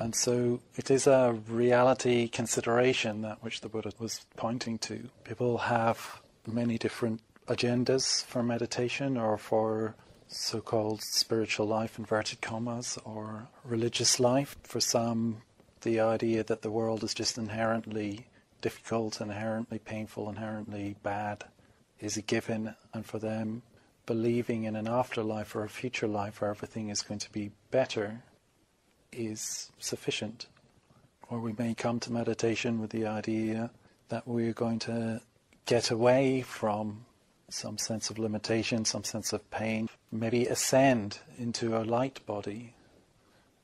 And so it is a reality consideration, that which the Buddha was pointing to. People have many different agendas for meditation or for so-called spiritual life, inverted commas, or religious life. For some, the idea that the world is just inherently difficult, inherently painful, inherently bad is a given, and for them, believing in an afterlife or a future life where everything is going to be better is sufficient. Or we may come to meditation with the idea that we're going to get away from some sense of limitation, some sense of pain, maybe ascend into a light body,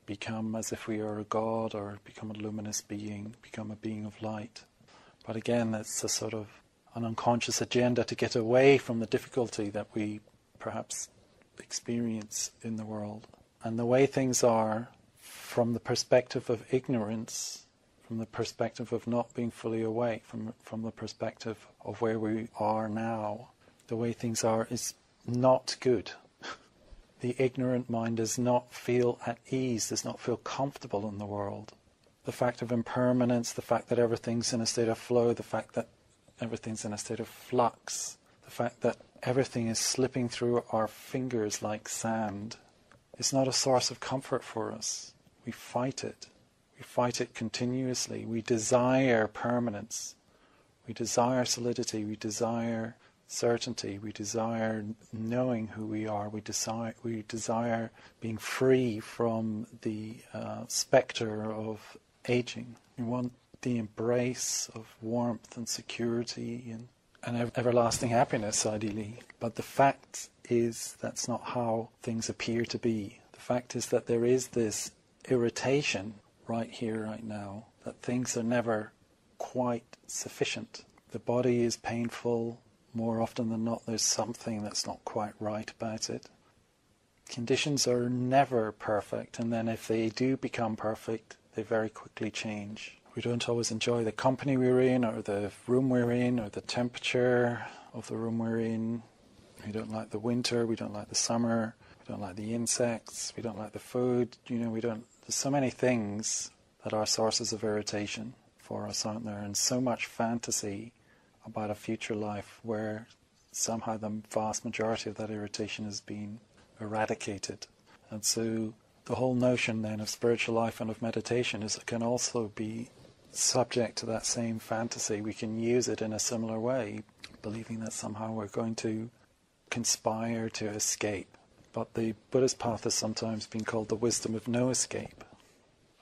become as if we are a god, or become a luminous being, become a being of light. But again, that's a sort of an unconscious agenda to get away from the difficulty that we perhaps experience in the world. And the way things are, from the perspective of ignorance, from the perspective of not being fully awake, from the perspective of where we are now, the way things are is not good. The ignorant mind does not feel at ease, does not feel comfortable in the world. The fact of impermanence, the fact that everything's in a state of flow, the fact that everything's in a state of flux, the fact that everything is slipping through our fingers like sand, is not a source of comfort for us. We fight it. We fight it continuously. We desire permanence. We desire solidity. We desire certainty. We desire knowing who we are. We desire being free from the spectre of aging. We want the embrace of warmth and security and everlasting happiness, ideally. But the fact is that's not how things appear to be. The fact is that there is this irritation right here, right now, that things are never quite sufficient. The body is painful. More often than not, there's something that's not quite right about it. Conditions are never perfect, and then if they do become perfect, they very quickly change. We don't always enjoy the company we're in, or the room we're in, or the temperature of the room we're in. We don't like the winter, we don't like the summer, we don't like the insects, we don't like the food. There's so many things that are sources of irritation for us, aren't there? And so much fantasy about a future life where somehow the vast majority of that irritation has been eradicated. And so the whole notion then of spiritual life and of meditation is it can also be subject to that same fantasy. We can use it in a similar way, believing that somehow we're going to conspire to escape. But the Buddhist path has sometimes been called the wisdom of no escape.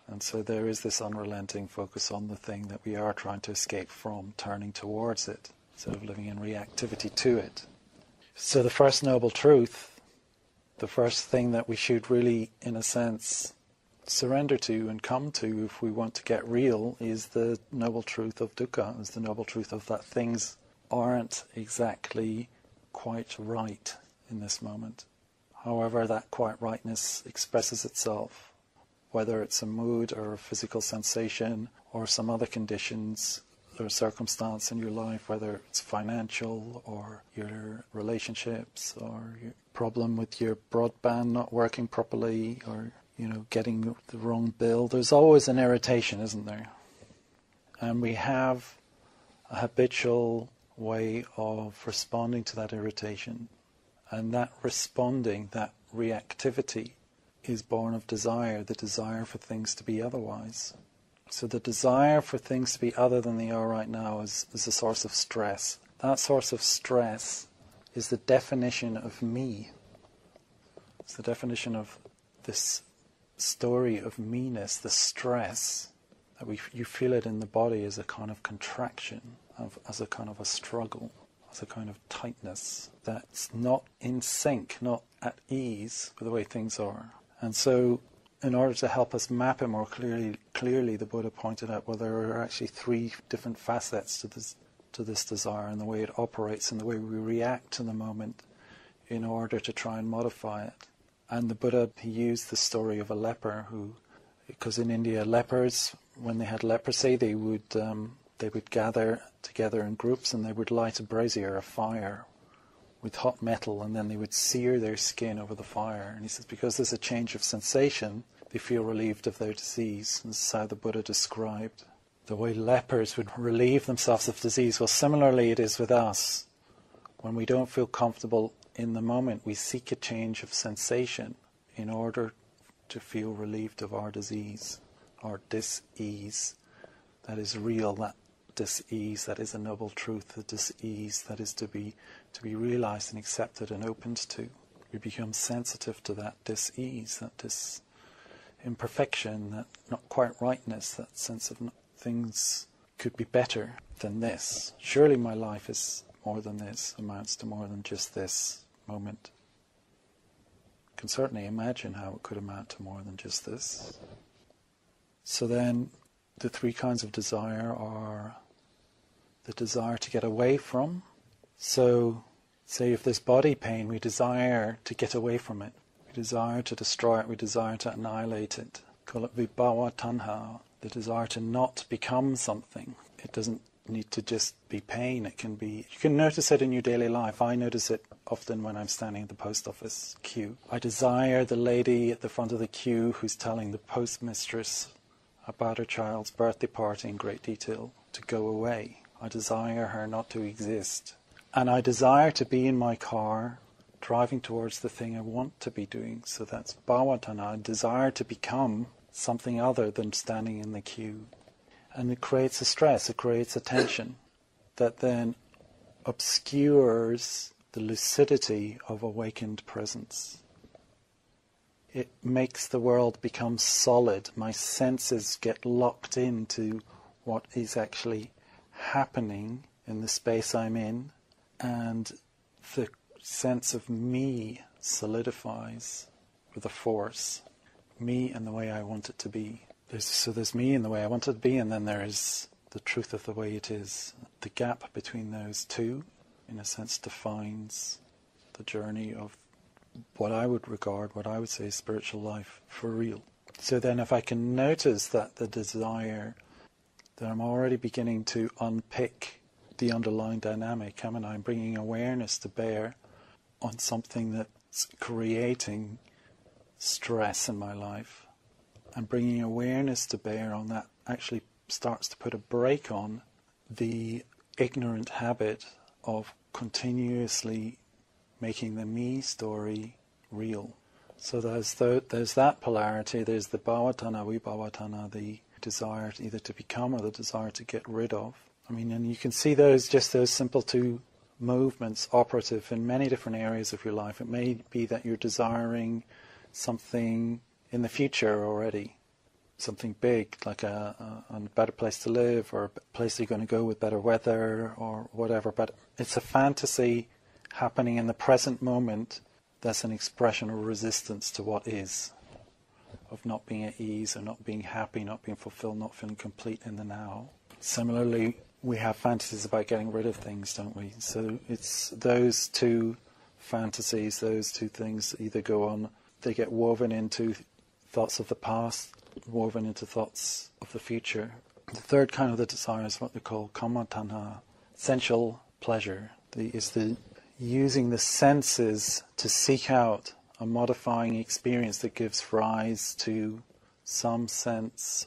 And so there is this unrelenting focus on the thing that we are trying to escape from, turning towards it, instead of living in reactivity to it. So the first noble truth, the first thing that we should really, in a sense, surrender to and come to if we want to get real, is the noble truth of dukkha, is the noble truth of that things aren't exactly quite right in this moment. However that quite rightness expresses itself, whether it's a mood or a physical sensation or some other conditions or circumstance in your life, whether it's financial or your relationships or your problem with your broadband not working properly or, getting the wrong bill. There's always an irritation, isn't there? And we have a habitual way of responding to that irritation. And that responding, that reactivity, is born of desire, the desire for things to be otherwise. So the desire for things to be other than they are right now is a source of stress. That source of stress is the definition of me. It's the definition of this story of meanness, the stress, that you feel it in the body as a kind of contraction, as a kind of a struggle, as a kind of tightness that's not in sync, not at ease with the way things are. And so in order to help us map it more clearly, the Buddha pointed out, well, there are actually three different facets to this desire, and the way it operates and the way we react to the moment in order to try and modify it. And the Buddha, he used the story of a leper because in India, lepers, when they had leprosy, they would gather together in groups and they would light a brazier, a fire, with hot metal, and then they would sear their skin over the fire. And he says, because there's a change of sensation, they feel relieved of their disease. This is how the Buddha described the way lepers would relieve themselves of disease. Well, similarly it is with us. When we don't feel comfortable in the moment, we seek a change of sensation in order to feel relieved of our disease, our dis-ease. That is real, that dis-ease, that is a noble truth, the dis-ease that is to be realized and accepted and opened to. We become sensitive to that dis-ease, that imperfection, that not quite rightness, that sense of things could be better than this. Surely my life is more than this, amounts to more than just this moment. Can certainly imagine how it could amount to more than just this. So then the three kinds of desire are the desire to get away from. So say if there's body pain, we desire to get away from it. We desire to destroy it. We desire to annihilate it. Call it vibhava tanha, the desire to not become something. It doesn't need to just be pain. It can be, you can notice it in your daily life. I notice it often when I'm standing at the post office queue. I desire the lady at the front of the queue who's telling the postmistress about her child's birthday party in great detail to go away. I desire her not to exist. And I desire to be in my car driving towards the thing I want to be doing. So that's bhavatana. I desire to become something other than standing in the queue. And it creates a stress, it creates a tension that then obscures the lucidity of awakened presence. It makes the world become solid. My senses get locked into what is actually happening in the space I'm in, and the sense of me solidifies with a force. Me and the way I want it to be. There's me and the way I want it to be, and then there is the truth of the way it is. The gap between those two, in a sense, defines the journey of what I would regard, what I would say is spiritual life for real. So then if I can notice that the desire, that I'm already beginning to unpick the underlying dynamic, I'm bringing awareness to bear on something that's creating stress in my life, and bringing awareness to bear on that actually starts to put a brake on the ignorant habit of continuously making the me story real. So there's that polarity, there's the bhavatana, vibhavatana, the desire either to become or the desire to get rid of. And you can see those simple two movements operative in many different areas of your life. It may be that you're desiring something in the future already, something big, like a better place to live, or a place you're going to go with better weather or whatever, but it's a fantasy happening in the present moment that's an expression of resistance to what is, of not being at ease, or not being happy, not being fulfilled, not feeling complete in the now. Similarly, we have fantasies about getting rid of things, don't we? So it's those two fantasies, those two things either go on, they get woven into thoughts of the past, woven into thoughts of the future. The third kind of the desire is what they call kama tanha, sensual pleasure. Is the using the senses to seek out a modifying experience that gives rise to some sense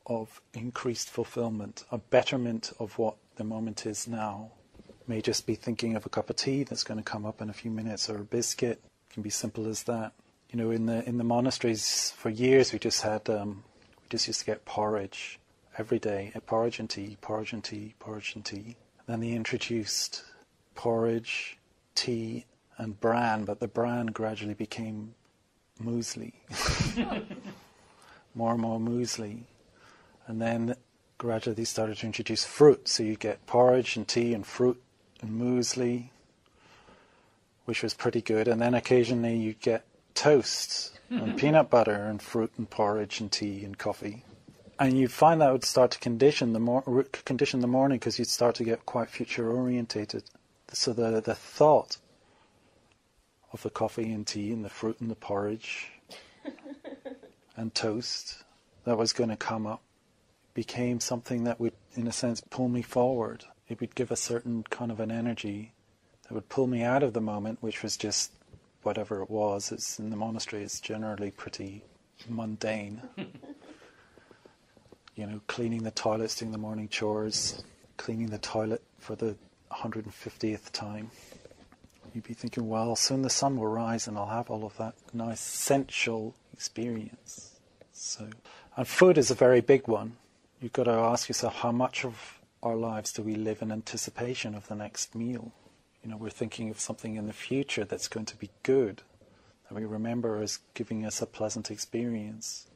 of increased fulfillment, a betterment of what the moment is now. It may just be thinking of a cup of tea that's going to come up in a few minutes, or a biscuit. It can be simple as that. In the monasteries for years we just used to get porridge every day, porridge and tea, porridge and tea, porridge and tea. Then they introduced porridge, tea and bran, but the bran gradually became muesli. More and more muesli. And then gradually they started to introduce fruit, so you get porridge and tea and fruit and muesli, which was pretty good. And then occasionally you get toast and peanut butter and fruit and porridge and tea and coffee. And you'd find that would start to condition the morning, because you'd start to get quite future orientated. So the thought of the coffee and tea and the fruit and the porridge and toast that was going to come up became something that would, in a sense, pull me forward. It would give a certain kind of an energy that would pull me out of the moment, which was just whatever it was. It's in the monastery, it's generally pretty mundane. You know, cleaning the toilets, doing the morning chores, cleaning the toilet for the 150th time. You'd be thinking, well, soon the sun will rise and I'll have all of that nice sensual experience. So, and food is a very big one. You've got to ask yourself, how much of our lives do we live in anticipation of the next meal? You know, we're thinking of something in the future that's going to be good, that we remember as giving us a pleasant experience.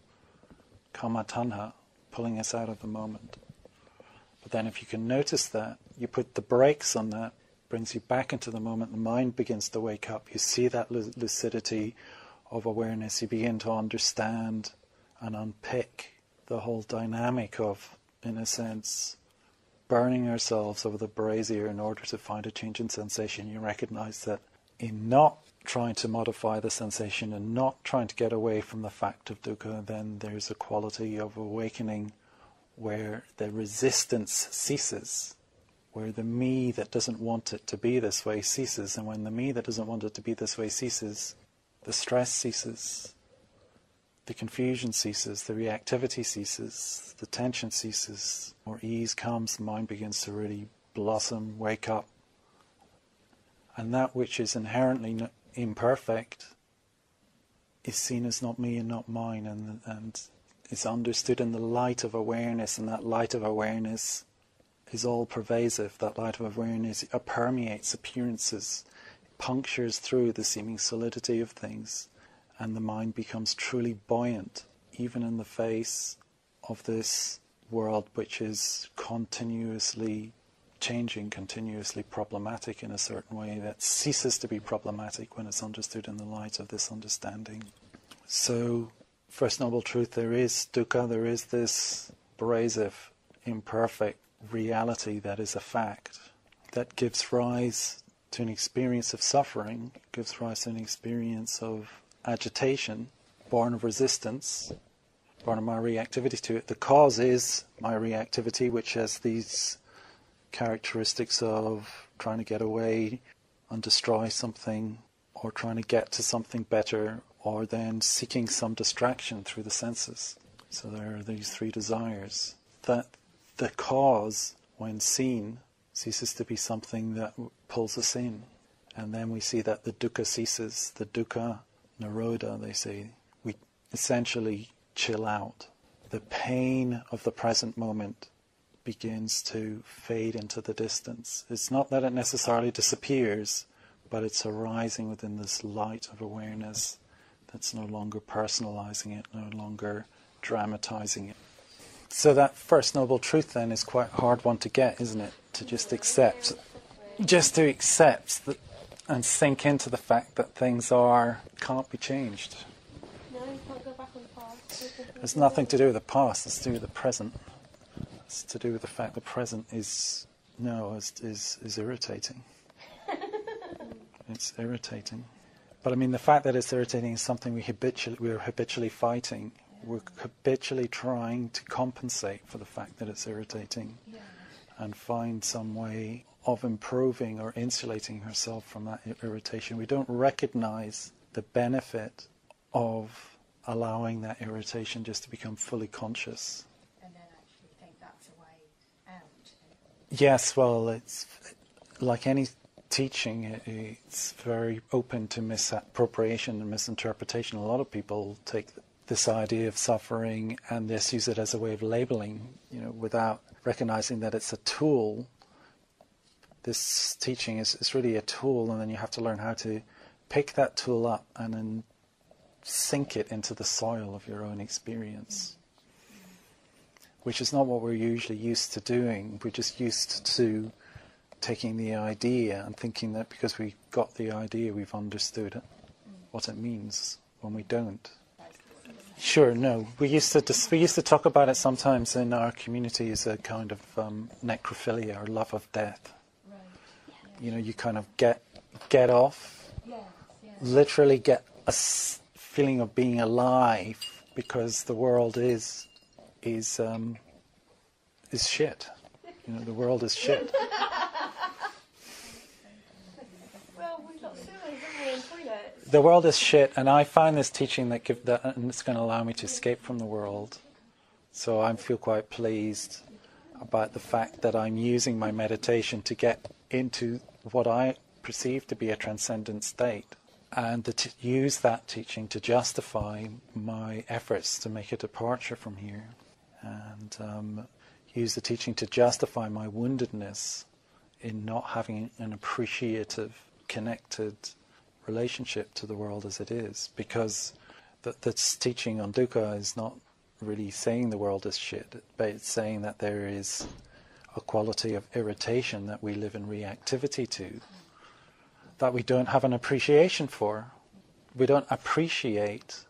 Kama tanha, pulling us out of the moment. But then if you can notice that, you put the brakes on that, brings you back into the moment, the mind begins to wake up. You see that lucidity of awareness. You begin to understand and unpick the whole dynamic of, in a sense, burning ourselves over the brazier in order to find a change in sensation. You recognize that in not trying to modify the sensation and not trying to get away from the fact of dukkha, then there's a quality of awakening where the resistance ceases, where the me that doesn't want it to be this way ceases. And when the me that doesn't want it to be this way ceases, the stress ceases, the confusion ceases, the reactivity ceases, the tension ceases, more ease comes, the mind begins to really blossom, wake up. And that which is inherently imperfect is seen as not me and not mine, and is understood in the light of awareness, and that light of awareness is all pervasive. That light of awareness permeates appearances, punctures through the seeming solidity of things, and the mind becomes truly buoyant, even in the face of this world which is continuously changing, continuously problematic in a certain way, that ceases to be problematic when it's understood in the light of this understanding. So, First Noble Truth, there is dukkha, there is this abrasive, imperfect reality that is a fact, that gives rise to an experience of suffering, gives rise to an experience of agitation, born of resistance, born of my reactivity to it. The cause is my reactivity, which has these characteristics of trying to get away and destroy something, or trying to get to something better, or then seeking some distraction through the senses. So there are these three desires. That the cause, when seen, ceases to be something that pulls us in. And then we see that the dukkha ceases. The dukkha, nirodha, they say, we essentially chill out. The pain of the present moment begins to fade into the distance. It's not that it necessarily disappears, but it's arising within this light of awareness that's no longer personalizing it, no longer dramatizing it. So that First Noble Truth then is quite a hard one to get, isn't it? To just accept. Just to accept that, and sink into the fact that things can't be changed. No, you can't go back on the past. It's nothing to do with the past, it's to do with the present. It's to do with the fact the present is irritating. It's irritating. But I mean, the fact that it's irritating is something we're habitually fighting. We're habitually trying to compensate for the fact that it's irritating, and find some way of improving or insulating ourselves from that irritation. We don't recognize the benefit of allowing that irritation just to become fully conscious. And then actually think that's a way out. Yes, well, it's like any teaching, it's very open to misappropriation and misinterpretation. A lot of people take this idea of suffering and just use it as a way of labeling, without recognizing that it's a tool. This teaching is really a tool, and then you have to learn how to pick that tool up and then sink it into the soil of your own experience, which is not what we're usually used to doing. We're just used to taking the idea and thinking that because we got the idea, we've understood it, what it means, when we don't. Sure, no. We used to talk about it sometimes in our community as a kind of necrophilia, or love of death. Right. You kind of get off, literally get a feeling of being alive, because the world is shit. The world is shit. Well, we've got sewers, haven't we, and toilets. the world is shit, and I find this teaching that and it's going to allow me to escape from the world. So I feel quite pleased about the fact that I'm using my meditation to get into what I perceive to be a transcendent state, and to use that teaching to justify my efforts to make a departure from here, and use the teaching to justify my woundedness in not having an appreciative, connected relationship to the world as it is, because that's teaching on dukkha is not really saying the world is shit, but it's saying that there is a quality of irritation that we live in reactivity to, that we don't have an appreciation for. We don't appreciate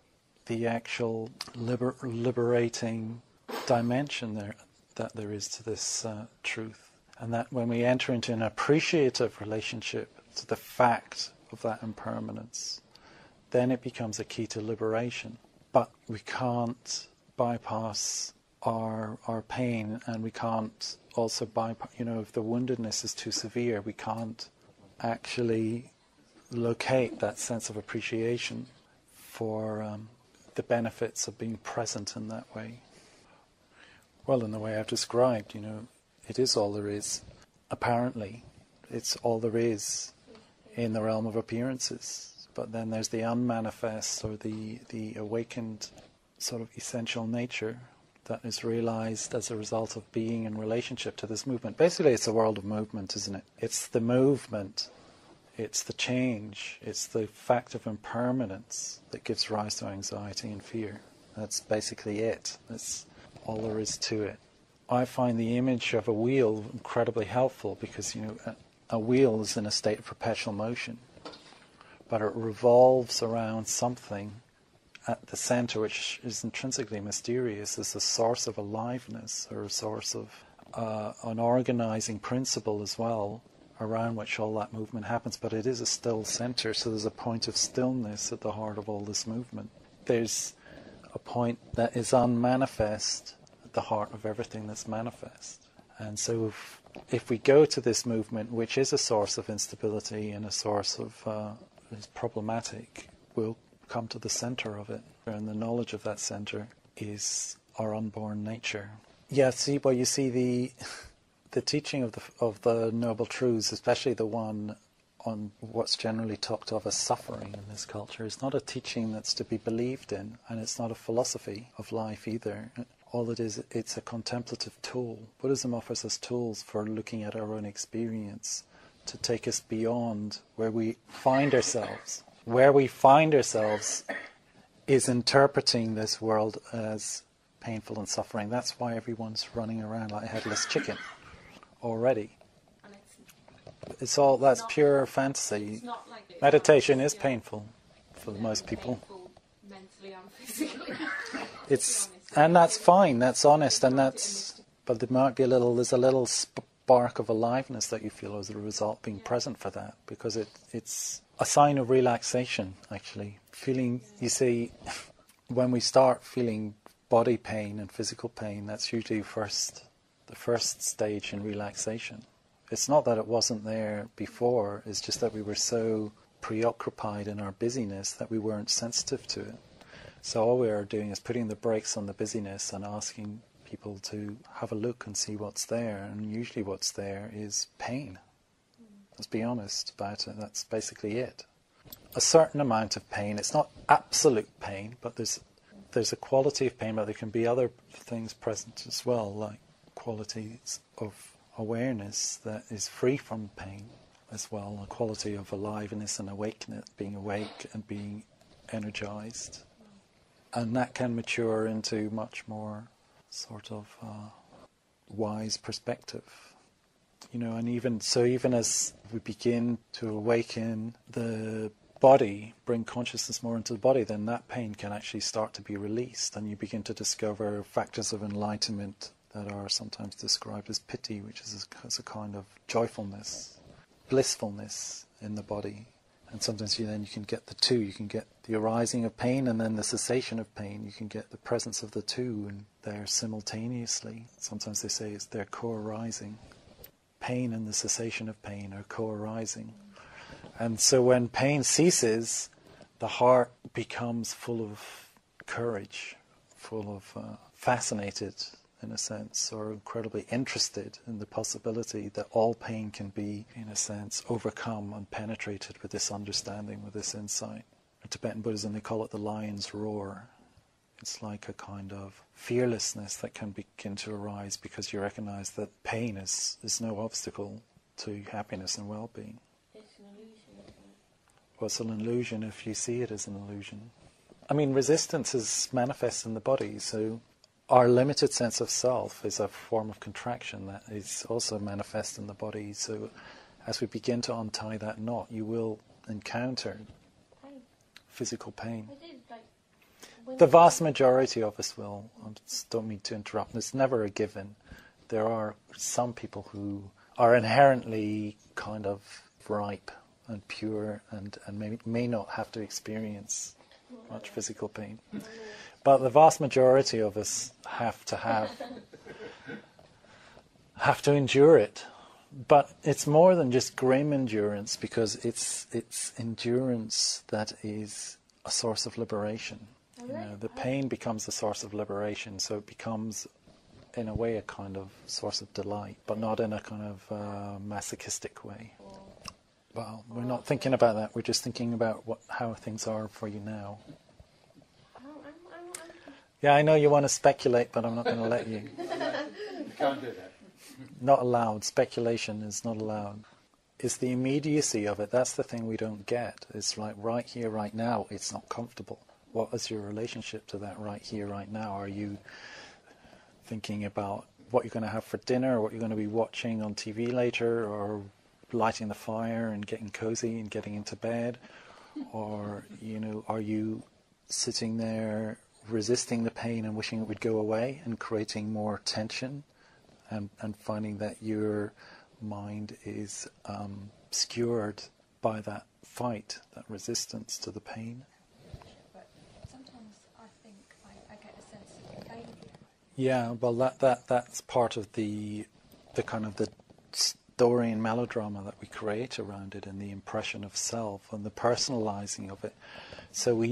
the actual liberating dimension that there is to this truth. And that when we enter into an appreciative relationship to the fact of that impermanence, then it becomes a key to liberation. But we can't bypass our pain, and we can't also bypass, if the woundedness is too severe, we can't actually locate that sense of appreciation for the benefits of being present in that way. Well, in the way I've described, it is all there is. Apparently, it's all there is in the realm of appearances. But then there's the unmanifest, or the awakened sort of essential nature that is realized as a result of being in relationship to this movement. Basically, it's a world of movement, isn't it? It's the movement, it's the change, it's the fact of impermanence that gives rise to anxiety and fear. That's basically it. That's all there is to it. I find the image of a wheel incredibly helpful, because a wheel is in a state of perpetual motion, but it revolves around something at the center, which is intrinsically mysterious, as a source of aliveness, or a source of an organizing principle as well, around which all that movement happens. But it is a still center, so there's a point of stillness at the heart of all this movement. There's a point that is unmanifest at the heart of everything that's manifest. And so if we go to this movement, which is a source of instability and a source of is problematic, we'll come to the center of it, and the knowledge of that center is our unborn nature. Yeah, you see the teaching of the Noble Truths, especially the one on what's generally talked of as suffering in this culture, is not a teaching that's to be believed in, and it's not a philosophy of life either. All it is, it's a contemplative tool. Buddhism offers us tools for looking at our own experience, to take us beyond where we find ourselves. Where we find ourselves is interpreting this world as painful and suffering. That's why everyone's running around like a headless chicken already. That's pure fantasy. Meditation is painful for most people. Mentally and physically. And that's fine, that's honest, but there might be there's a little spark of aliveness that you feel as a result being present for that, because it's a sign of relaxation, actually. You see, when we start feeling body pain and physical pain, that's usually the first stage in relaxation. It's not that it wasn't there before, it's just that we were so preoccupied in our busyness that we weren't sensitive to it. So all we are doing is putting the brakes on the busyness and asking people to have a look and see what's there, and usually what's there is pain. Let's be honest about it, that's basically it. A certain amount of pain, it's not absolute pain, but there's a quality of pain, but there can be other things present as well, like qualities of awareness that is free from pain as well, a quality of aliveness and awakeness, being awake and being energized. And that can mature into much more sort of wise perspective. And even as we begin to awaken the body, bring consciousness more into the body, then that pain can actually start to be released, and you begin to discover factors of enlightenment that are sometimes described as piti, which is a kind of joyfulness, blissfulness in the body. And sometimes you can get the two. You can get the arising of pain and then the cessation of pain. You can get the presence of the two, and they're simultaneously. Sometimes they say they're co-arising. Pain and the cessation of pain are co-arising. And so when pain ceases, the heart becomes full of courage, full of fascinated, in a sense, or incredibly interested in the possibility that all pain can be, in a sense, overcome and penetrated with this understanding, with this insight. In Tibetan Buddhism, they call it the lion's roar. It's like a kind of fearlessness that can begin to arise because you recognize that pain is no obstacle to happiness and well-being. It's an illusion, isn't it? Well, it's an illusion if you see it as an illusion. I mean, resistance is manifest in the body, so our limited sense of self is a form of contraction that is also manifest in the body. So as we begin to untie that knot, you will encounter Pain. physical pain. It is like when The vast majority of us will. I just don't mean to interrupt. It's never a given. There are some people who are inherently kind of ripe and pure and may not have to experience much physical pain. But the vast majority of us have to endure it. But it's more than just grim endurance, because it's endurance that is a source of liberation. You know, the pain becomes a source of liberation, so it becomes, in a way, a kind of source of delight, but not in a kind of masochistic way. Well, we're not thinking about that. We're just thinking about how things are for you now. Yeah, I know you want to speculate, but I'm not going to let you. You can't do that. Not allowed. Speculation is not allowed. It's the immediacy of it. That's the thing we don't get. It's like right here, right now, it's not comfortable. What is your relationship to that right here, right now? Are you thinking about what you're going to have for dinner, or what you're going to be watching on TV later, or lighting the fire and getting cozy and getting into bed? Or, you know, are you sitting there resisting the pain and wishing it would go away and creating more tension, and finding that your mind is skewered by that fight, that resistance to the pain? But sometimes I think I get a sense of failure. Yeah, well, that's part of the kind of the story and melodrama that we create around it, and the impression of self and the personalizing of it. So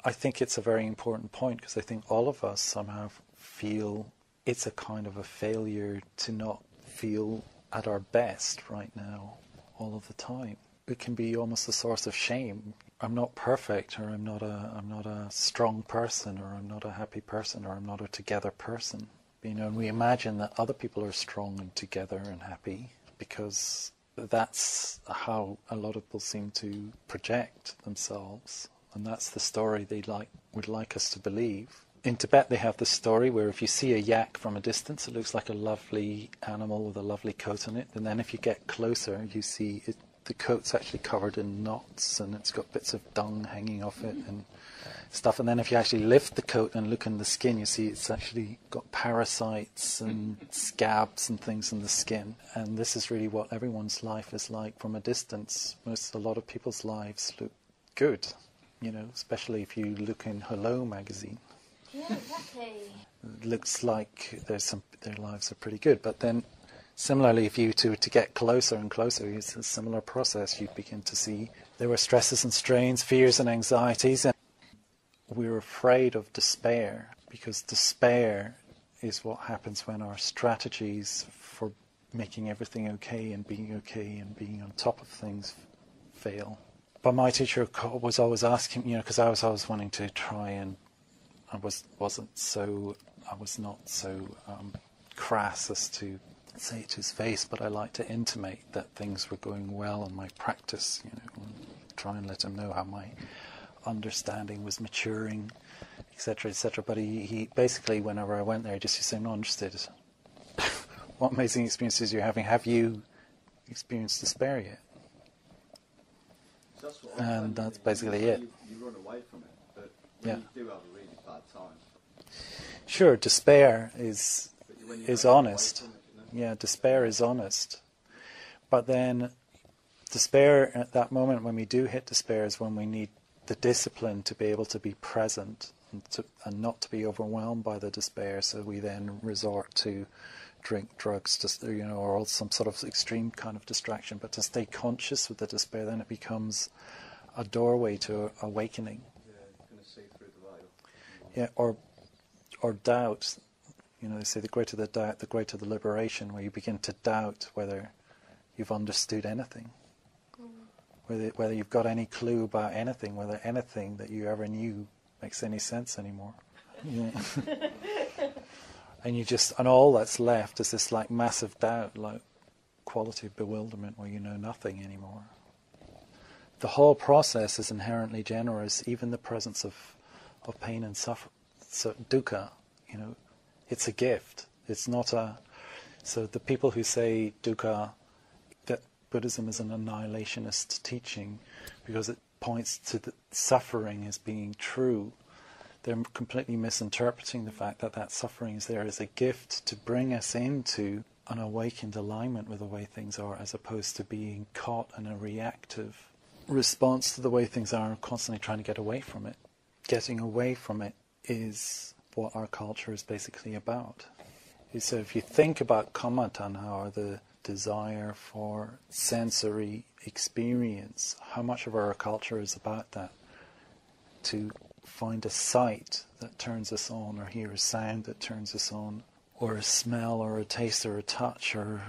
I think it's a very important point, because I think all of us somehow feel it's a kind of a failure to not feel at our best right now all of the time. It can be almost a source of shame. I'm not perfect, or I'm not a strong person, or I'm not a happy person, or I'm not a together person. You know, and we imagine that other people are strong and together and happy, because that's how a lot of people seem to project themselves, and that's the story they would like us to believe. In Tibet, they have this story where if you see a yak from a distance, it looks like a lovely animal with a lovely coat on it, and then if you get closer, you see the coat's actually covered in knots, and it's got bits of dung hanging off it and stuff. And then if you actually lift the coat and look in the skin, you see it's actually got parasites and scabs and things in the skin. And this is really what everyone's life is like from a distance. A lot of people's lives look good, you know, especially if you look in Hello magazine. Yeah, exactly. It looks like their lives are pretty good. But then similarly, if you to get closer and closer, it's a similar process. You begin to see there were stresses and strains, fears and anxieties, and we're afraid of despair, because despair is what happens when our strategies for making everything okay and being on top of things fail. But my teacher was always asking, you know, because I was always wanting to try, and I was not so crass as to say it to his face, but I like to intimate that things were going well in my practice, you know, and try and let him know how my understanding was maturing, etc., etc. But he basically, whenever I went there, he just used to say, "I'm not interested. What amazing experiences you're having. Have you experienced despair yet?" That's what And that's basically it. You run away from it, but when you do have a really bad time. Sure, despair is When you honest. away from it, you know? Yeah, despair is honest. But then despair at that moment, when we do hit despair, is when we need the discipline to be able to be present and not to be overwhelmed by the despair. So we then resort to drink, drugs, just, you know, or some sort of extreme kind of distraction. But to stay conscious with the despair, then it becomes a doorway to awakening. Yeah, you're going to see through the veil. Yeah, or doubt. You know, they say the greater the doubt, the greater the liberation, where you begin to doubt whether you've understood anything, whether you've got any clue about anything, whether anything that you ever knew makes any sense anymore. Yeah. And all that's left is this like massive doubt, like quality of bewilderment where you know nothing anymore. The whole process is inherently generous, even the presence of pain and suffering. So dukkha, you know, it's a gift. It's not a... So the people who say dukkha, that Buddhism is an annihilationist teaching because it points to the suffering as being true, they're completely misinterpreting the fact that that suffering is there as a gift to bring us into an awakened alignment with the way things are, as opposed to being caught in a reactive response to the way things are and constantly trying to get away from it. Getting away from it is what our culture is basically about. So if you think about kammatana, or the desire for sensory experience, how much of our culture is about that? To find a sight that turns us on, or hear a sound that turns us on, or a smell, or a taste, or a touch, or